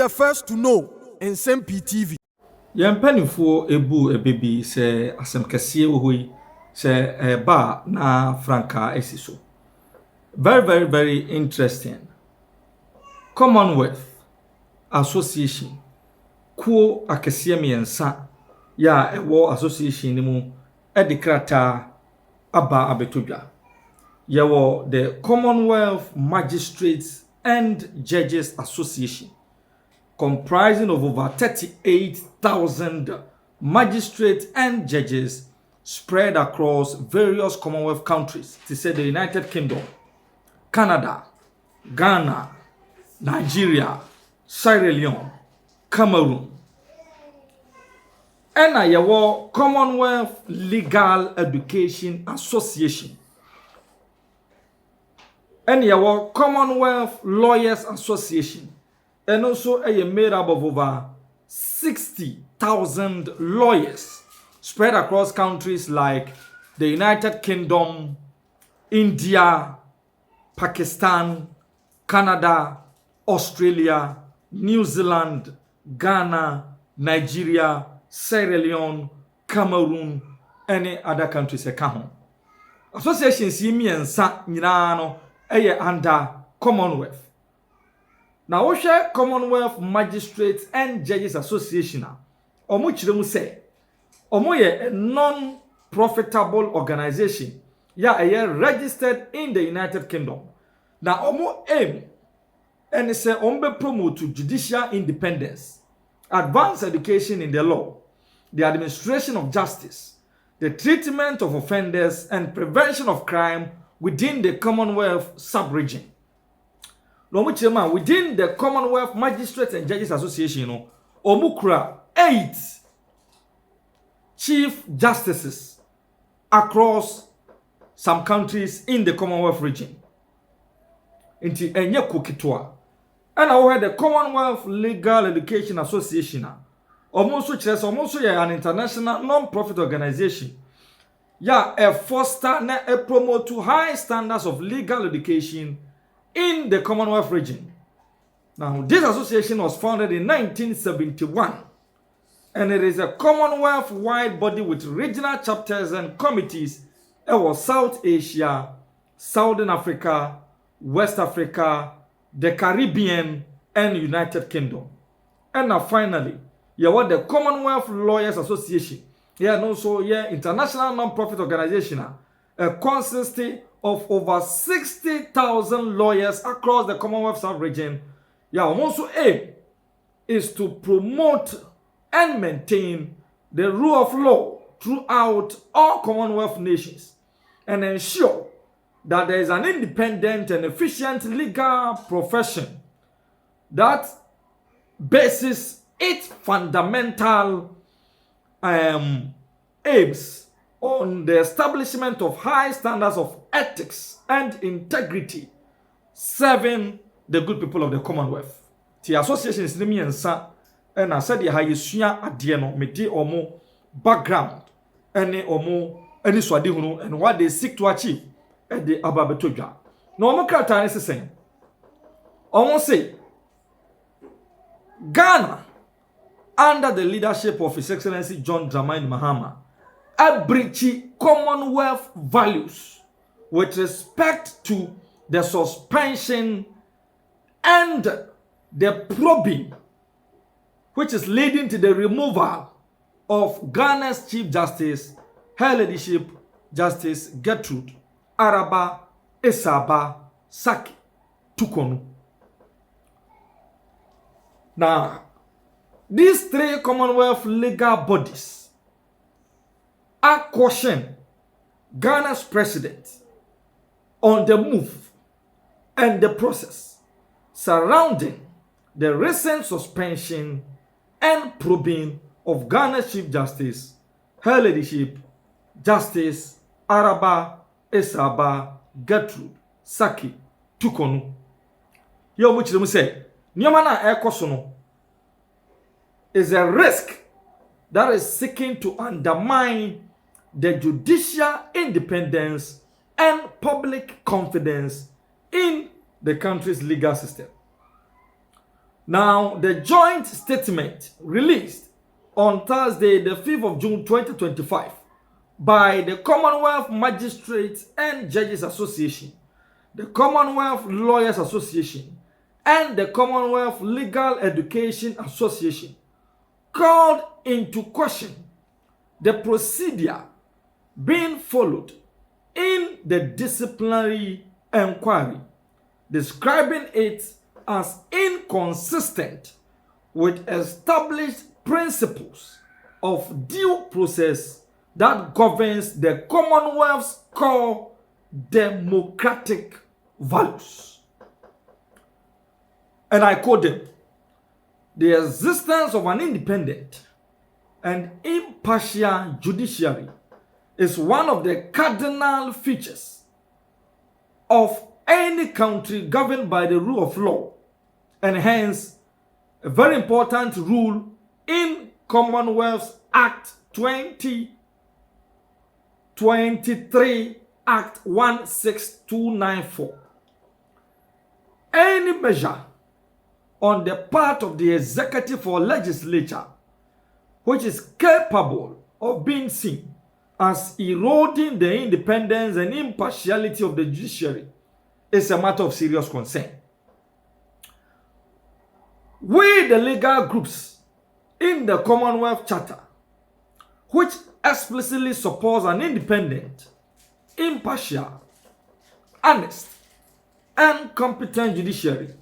the first to know Nsem-Pii TV. Yempenifo ebu ebebi se asem kese wo yi se ba na franka esiso. Very interesting. Commonwealth Association kuo akese miensa ya ewo association ni mu edikrata aba abetodwa. Yewo the Commonwealth Magistrates and Judges Association, comprising of over 38,000 magistrates and judges spread across various Commonwealth countries, to say the United Kingdom, Canada, Ghana, Nigeria, Sierra Leone, Cameroon. And our Commonwealth Legal Education Association. And our Commonwealth Lawyers Association. And also made up of over 60,000 lawyers spread across countries like the United Kingdom, India, Pakistan, Canada, Australia, New Zealand, Ghana, Nigeria, Sierra Leone, Cameroon, any other countries account. Associations miensa nyina no under Commonwealth. Now, we share Commonwealth Magistrates and Judges Association. Omo chiremu say, omo ye a non-profitable organization. Registered in the United Kingdom. Now, omo aim and say ombe promote to judicial independence, advanced education in the law, the administration of justice, the treatment of offenders, and prevention of crime within the Commonwealth sub-region. Within the Commonwealth Magistrates and Judges Association, omukura 8 chief justices across some countries in the Commonwealth region. Inti enye kukitwa. And I the Commonwealth Legal Education Association. Almost an international non-profit organization. A foster na a promote to high standards of legal education in the Commonwealth region. Now, this association was founded in 1971, and it is a Commonwealth-wide body with regional chapters and committees in South Asia, Southern Africa, West Africa, the Caribbean, and United Kingdom. And now, finally, the Commonwealth Lawyers Association. And also, international non-profit organization, consisting of over 60,000 lawyers across the Commonwealth sub-region. Also aim is to promote and maintain the rule of law throughout all Commonwealth nations and ensure that there is an independent and efficient legal profession that bases its fundamental aims on the establishment of high standards of ethics and integrity, serving the good people of the Commonwealth. The association is name yensa, and I said the highesua adieno meti omo background, any omo any swadi hunu, and what they seek to achieve at the ababetoja. No omo krata is saying. Omo say Ghana, under the leadership of His Excellency John Dramani Mahama, breaching Commonwealth values with respect to the suspension and the probing, which is leading to the removal of Ghana's Chief Justice, Her Ladyship Justice Gertrude Araba Esaba Saki Tukonu. Now, these 3 Commonwealth legal bodies are cautioning Ghana's president on the move and the process surrounding the recent suspension and probing of Ghana's Chief Justice, Her Ladyship Justice Araba Esaba Gertrude Saki Tukonu. Yo much them say, Nyamana Ekosono is a risk that is seeking to undermine the judicial independence and public confidence in the country's legal system. Now, the joint statement released on Thursday, the 5th of June 2025, by the Commonwealth Magistrates and Judges Association, the Commonwealth Lawyers Association, and the Commonwealth Legal Education Association, called into question the procedure being followed in the disciplinary inquiry, describing it as inconsistent with established principles of due process that governs the Commonwealth's core democratic values. And I quote them: the existence of an independent and impartial judiciary is one of the cardinal features of any country governed by the rule of law, and hence a very important rule in Commonwealth Act 2023, Act 16294. Any measure on the part of the executive or legislature which is capable of being seen as eroding the independence and impartiality of the judiciary is a matter of serious concern. We, the legal groups in the Commonwealth Charter, which explicitly supports an independent, impartial, honest, and competent judiciary,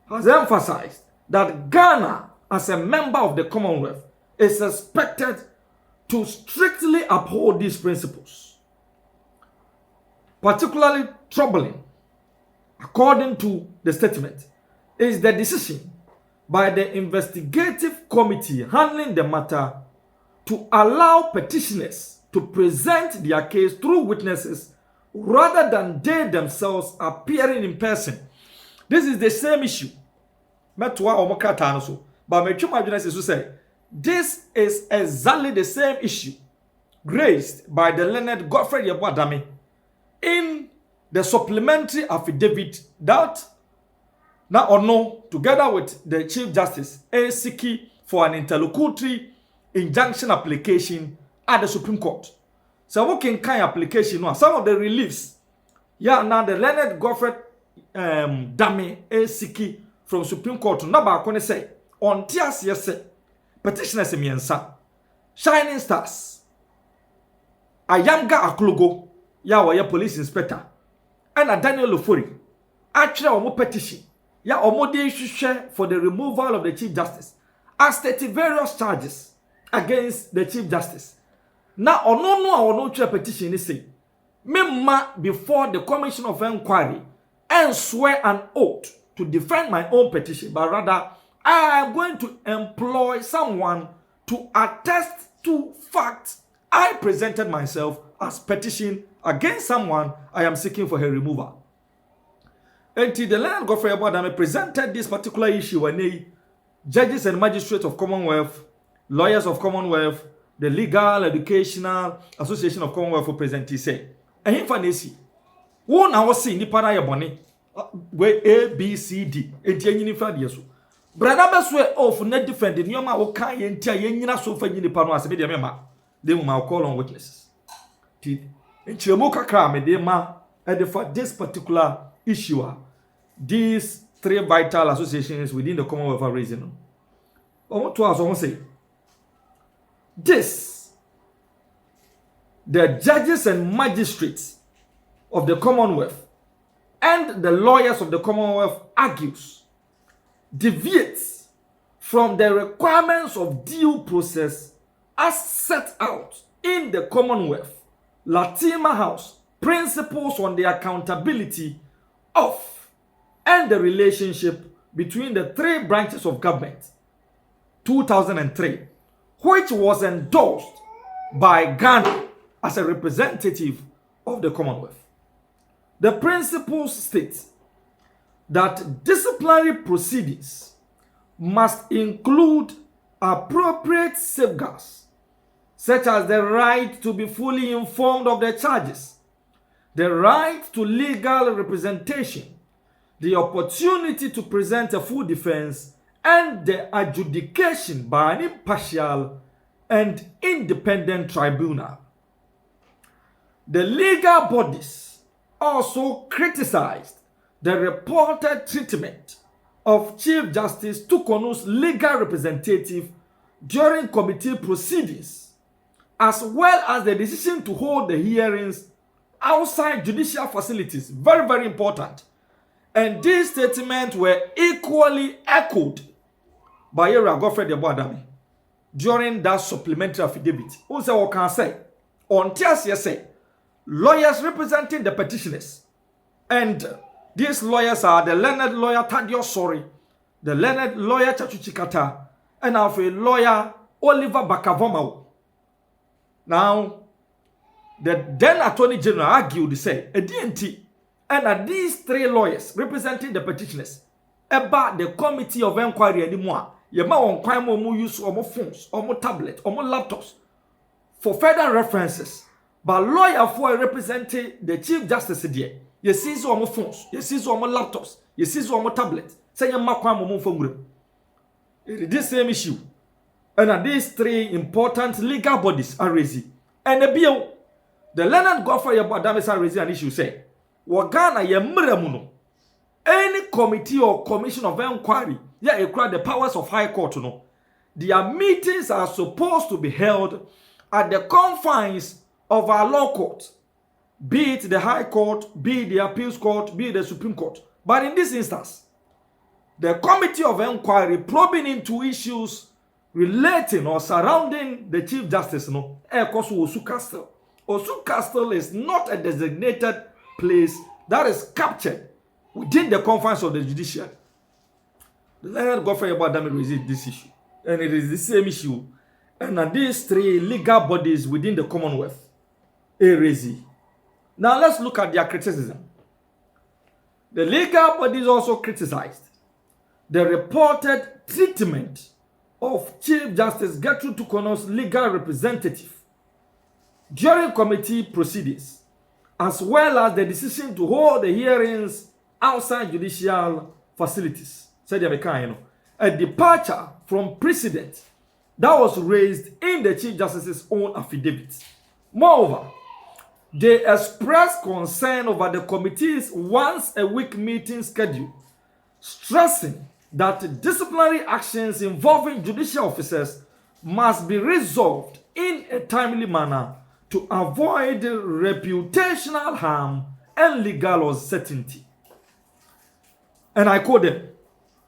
has emphasized that Ghana, as a member of the Commonwealth, is expected to strictly uphold these principles. Particularly troubling, according to the statement, is the decision by the investigative committee handling the matter to allow petitioners to present their case through witnesses rather than they themselves appearing in person. This is the same issue. But this is exactly the same issue raised by the learned Godfrey Yeboadame in the supplementary affidavit that now or no, together with the Chief Justice, is seeking for an interlocutory injunction application at the Supreme Court. So what can application now? Some of the reliefs, now the learned Godfrey Dame is seeking from Supreme Court. Number one say on TS yes, petitioners miensa, Shining Stars, Ayamga Aklogo, ya police inspector, and a Daniel Lufuri, actually omo petition, ya omo de share for the removal of the Chief Justice, as stated various charges against the Chief Justice. Now no petition is say, memma before the Commission of Inquiry and swear an oath to defend my own petition, but rather I am going to employ someone to attest to facts I presented myself as petition against someone I am seeking for her removal. Until the Leonard Godfrey Yeboadame presented this particular issue when judges and magistrates of Commonwealth, lawyers of Commonwealth, the Legal Educational Association of Commonwealth presentee say, and if I see, who now see ni para yaboni where A, B, C, D, and Tianifra Yesu. Brother Beswe of net defend the Yoma Okai and Tianina so for Yinipano as a media member. They will call on witnesses. In Chiamoka Kram, they ma for this particular issue, these three vital associations within the Commonwealth are raising. I want to ask, say, this, the judges and magistrates of the Commonwealth and the lawyers of the Commonwealth argues deviates from the requirements of due process as set out in the Commonwealth Latimer House principles on the accountability of and the relationship between the three branches of government 2003, which was endorsed by Ghana as a representative of the Commonwealth. The principles state that disciplinary proceedings must include appropriate safeguards, such as the right to be fully informed of the charges, the right to legal representation, the opportunity to present a full defense, and the adjudication by an impartial and independent tribunal. The legal bodies also criticized the reported treatment of Chief Justice Tukonu's legal representative during committee proceedings, as well as the decision to hold the hearings outside judicial facilities. Very, very important. And these statements were equally echoed by Yera Godfrey Deboadami during that supplementary affidavit. Who said what can say? On TSC say, lawyers representing the petitioners, and these lawyers are the learned lawyer Tadio Sori, the learned lawyer Chachuchikata, and our lawyer Oliver Bakavomau. Now, the then Attorney General argued, say, a DNT, and these three lawyers representing the petitioners about the committee of inquiry anymore. Yema on crime or use or phones, or tablets, or laptops for further references. But lawyer for representing the Chief Justice there. You see so phones, you see so laptops, you see so tablets. Say you make crime phone. This same issue. And these three important legal bodies are raising. And the bill, the Leonard Godfrey Deboadami are raising an issue say, Wagana ye mremuno. Any committee or commission of inquiry, acquire the powers of High Court, no. Their meetings are supposed to be held at the confines of our law court, be it the High Court, be it the Appeals Court, be it the Supreme Court. But in this instance, the committee of inquiry probing into issues relating or surrounding the Chief Justice, no, Osu Castle. Osu Castle is not a designated place that is captured within the confines of the judiciary. The Leonard Godfrey Deboadami raised this issue, and it is the same issue. And these three legal bodies within the Commonwealth are raising. Now let's look at their criticism. The legal bodies also criticized the reported treatment of Chief Justice Gertrude Tukono's legal representative during committee proceedings, as well as the decision to hold the hearings outside judicial facilities. Said a departure from precedent that was raised in the Chief Justice's own affidavit. Moreover, they expressed concern over the committee's once-a-week meeting schedule, stressing that disciplinary actions involving judicial officers must be resolved in a timely manner to avoid reputational harm and legal uncertainty. And I quote them,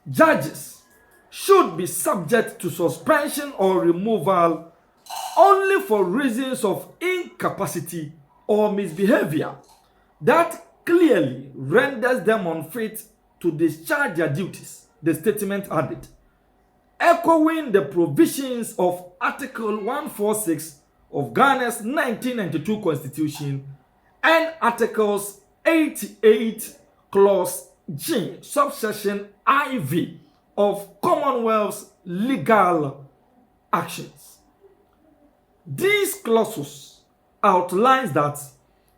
judges should be subject to suspension or removal only for reasons of incapacity or misbehavior that clearly renders them unfit to discharge their duties, the statement added, echoing the provisions of Article 146 of Ghana's 1992 Constitution and Articles 88, Clause G, subsection IV of Commonwealth's legal actions. These clauses outlines that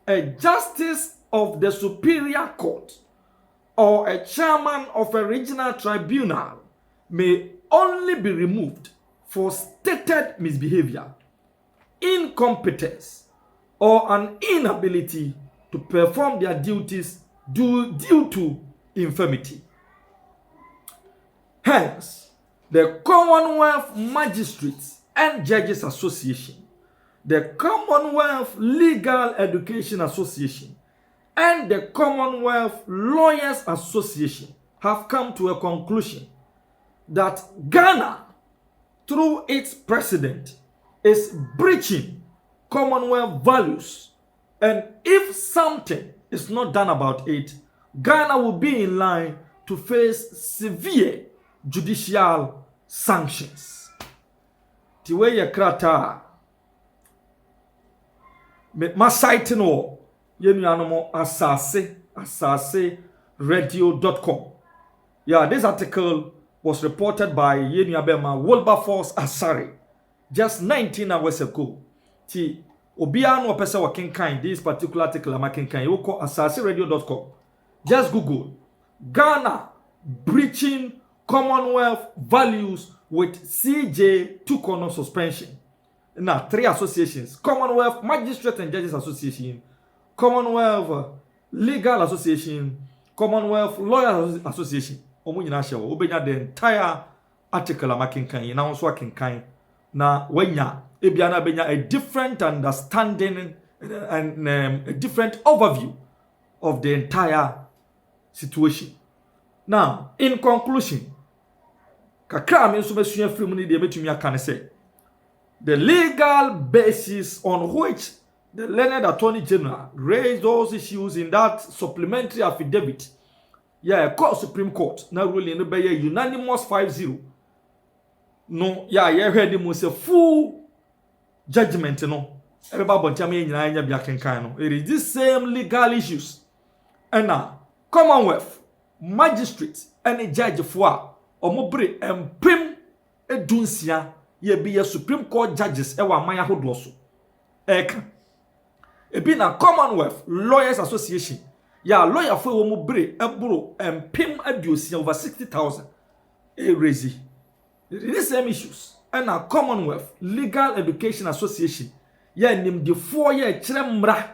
a justice of the Superior Court or a chairman of a regional tribunal may only be removed for stated misbehavior, incompetence, or an inability to perform their duties due to infirmity. Hence, the Commonwealth Magistrates and Judges Association, the Commonwealth Legal Education Association, and the Commonwealth Lawyers Association have come to a conclusion that Ghana, through its president, is breaching Commonwealth values, and if something is not done about it, Ghana will be in line to face severe judicial sanctions. Tiwe ye krata masaitino yenuanomo asase radio.com. Yeah, this article was reported by Yenuabema Wilberforce Asari just 19 hours ago. Ti Obiano no pesa wakinkan this particular article amakinkan yoko asaseradio.com. Just Google Ghana breaching Commonwealth values with CJ took on suspension. Now, 3 associations: Commonwealth Magistrate and Judges Association, Commonwealth Legal Association, Commonwealth Lawyers Association. Omunyina shewo obenya the entire article amakenkan na wonso akenkan na wanya ebia na benya a different understanding and a different overview of the entire situation. Now, in conclusion, kakra me nso besua free mu ni de betumi aka ne say the legal basis on which the learned Attorney General raised those issues in that supplementary affidavit, Supreme Court, now ruling no be unanimous 5-0. No, heard him say full judgment, no. Everybody bontiame nyina nya bia kenkan no. It is this same legal issues. And now, Commonwealth, magistrate, and judge for omobre empim edunsia ye be Supreme Court judges ewa maya hodo so. Ebi na Commonwealth Lawyers Association. Lawyer for omobre ebro empim adiosia over 60,000. Raise the same issues. And now Commonwealth Legal Education Association. Nim the 4-year chiremra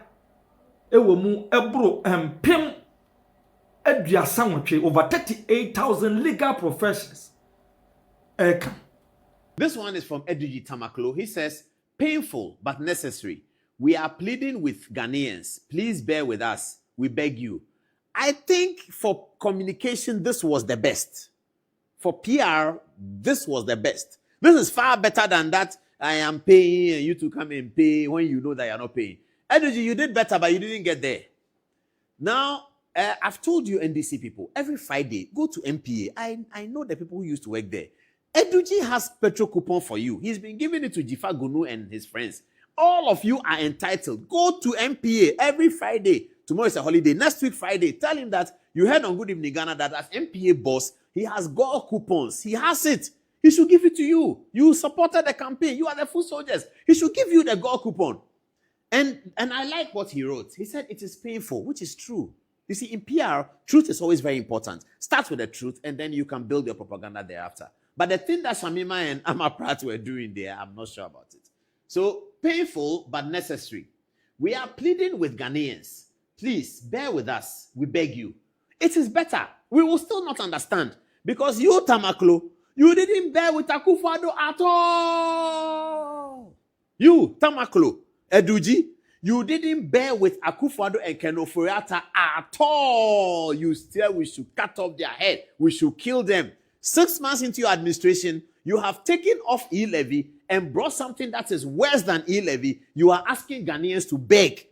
ewo mu ebro empim aduasa nwotwe over 38,000 legal professions. This one is from Eduji Tamaklo. He says, painful but necessary. We are pleading with Ghanaians. Please bear with us. We beg you. I think for communication, this was the best. For PR, this was the best. This is far better than that. I am paying and you to come and pay when you know that you're not paying. Eduji, you did better, but you didn't get there. Now, I've told you NDC people, every Friday, go to MPA. I know the people who used to work there. Eduji has petrol coupon for you. He's been giving it to Jifa Gunu and his friends. All of you are entitled. Go to MPA every Friday. Tomorrow is a holiday. Next week, Friday, tell him that you heard on Good Evening Ghana that as MPA boss, he has got coupons. He has it. He should give it to you. You supported the campaign. You are the foot soldiers. He should give you the gold coupon. And I like what he wrote. He said it is painful, which is true. You see, in PR, truth is always very important. Start with the truth, and then you can build your propaganda thereafter. But the thing that Shamima and Amaprat were doing there, I'm not sure about it. So, painful but necessary. We are pleading with Ghanaians. Please, bear with us. We beg you. It is better. We will still not understand. Because you, Tamaklo, you didn't bear with Akufo-Addo at all. You, Tamaklo, Eduji, you didn't bear with Akufo-Addo and Ken Ofori-Atta at all. You still, we should cut off their head. We should kill them. 6 months into your administration, you have taken off e-levy and brought something that is worse than e-levy. You are asking Ghanaians to beg.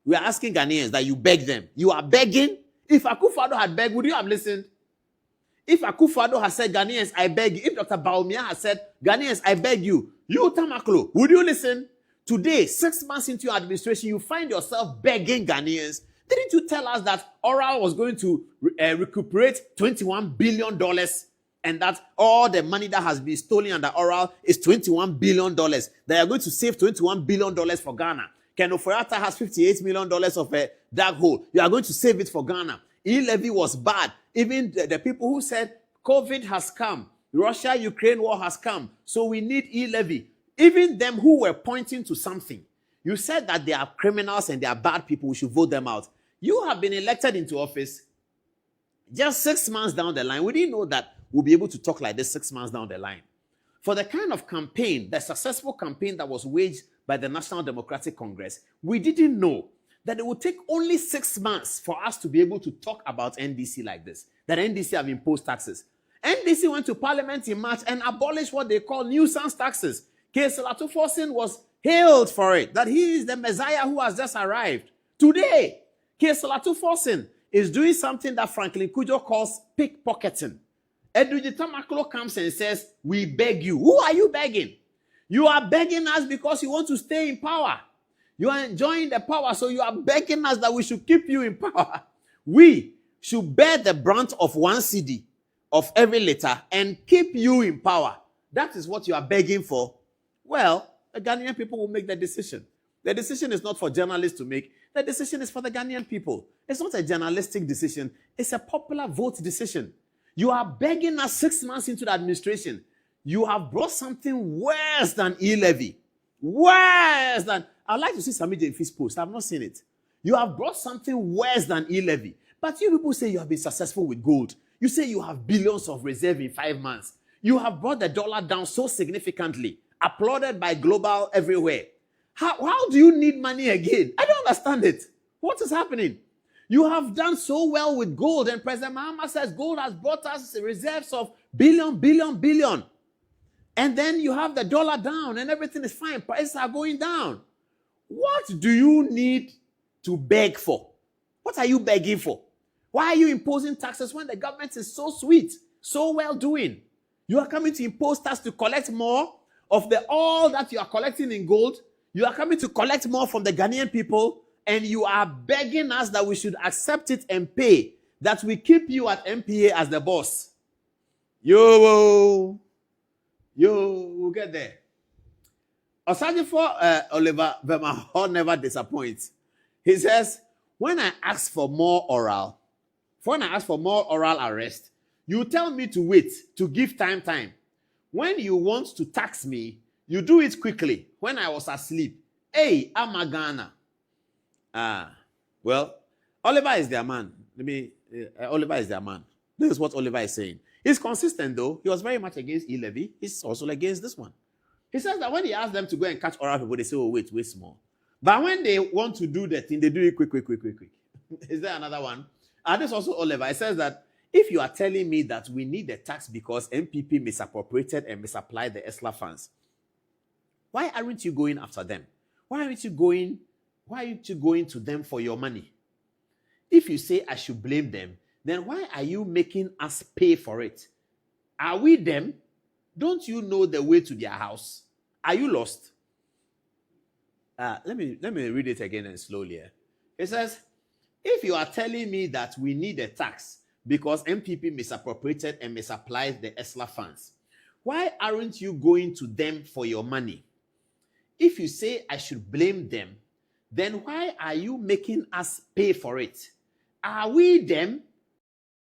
We are asking Ghanaians that you beg them. You are begging. If Akufo-Addo had begged, would you have listened? If Akufo-Addo has said, Ghanaians, I beg you. If Dr. Baumia has said, Ghanaians, I beg you. You, Tamaklo, would you listen? Today, 6 months into your administration, you find yourself begging Ghanaians. Didn't you tell us that Oral was going to recuperate $21 billion and that all the money that has been stolen under Oral is $21 billion? They are going to save $21 billion for Ghana. Ken Ofori-Atta has $58 million of a dark hole. You are going to save it for Ghana. E-levy was bad. Even the people who said COVID has come, Russia-Ukraine war has come, so we need e-levy. Even them who were pointing to something. You said that they are criminals and they are bad people. We should vote them out. You have been elected into office just 6 months down the line. We didn't know that we'll be able to talk like this 6 months down the line. For the kind of campaign, the successful campaign that was waged by the National Democratic Congress, we didn't know that it would take only 6 months for us to be able to talk about NDC like this. That NDC have imposed taxes. NDC went to Parliament in March and abolished what they call nuisance taxes. Latimer House was hailed for it, that he is the Messiah who has just arrived. Today, Latimer House is doing something that Franklin Kujo calls pickpocketing. Eduji Tamaklo comes and says, we beg you. Who are you begging? You are begging us because you want to stay in power. You are enjoying the power, so you are begging us that we should keep you in power. We should bear the brunt of 1 cedi of every litre and keep you in power. That is what you are begging for. Well, the Ghanaian people will make the decision. The decision is not for journalists to make. The decision is for the Ghanaian people. It's not a journalistic decision. It's a popular vote decision. You are begging us 6 months into the administration. You have brought something worse than e-levy. Worse than... I'd like to see Sami Jemfi's post. I've not seen it. You have brought something worse than e-levy. But you people say you have been successful with gold. You say you have billions of reserve in 5 months. You have brought the dollar down so significantly, applauded by global everywhere. How do you need money again? I don't understand it. What is happening? You have done so well with gold, and President Mahama says gold has brought us reserves of billion. And then you have the dollar down and everything is fine. Prices are going down. What do you need to beg for? What are you begging for? Why are you imposing taxes when the government is so sweet, so well doing? You are coming to impose tax to collect more of the all that you are collecting in gold. You are coming to collect more from the Ghanaian people, and you are begging us that we should accept it and pay, that we keep you at MPA as the boss. We'll get there. Aside for Oliver Verma never disappoints. He says, when I ask for more oral arrest, you tell me to wait, to give time. When you want to tax me, you do it quickly. When I was asleep, hey, I'm a Ghana. Well, Oliver is their man. Oliver is their man. This is what Oliver is saying. He's consistent, though. He was very much against e-levy. He's also against this one. He says that when he asks them to go and catch oral people, they say, oh, wait small. But when they want to do the thing, they do it quick. Is there another one? This is also Oliver. It says that if you are telling me that we need a tax because MPP misappropriated and misapplied the ESLA funds, why aren't you going after them? Why aren't you going to them for your money? If you say I should blame them, then why are you making us pay for it? Are we them? Don't you know the way to their house? Are you lost? Let me read it again and slowly. It says, if you are telling me that we need a tax because MPP misappropriated and misapplied the ESLA funds, why aren't you going to them for your money? If you say I should blame them, then why are you making us pay for it? Are we them?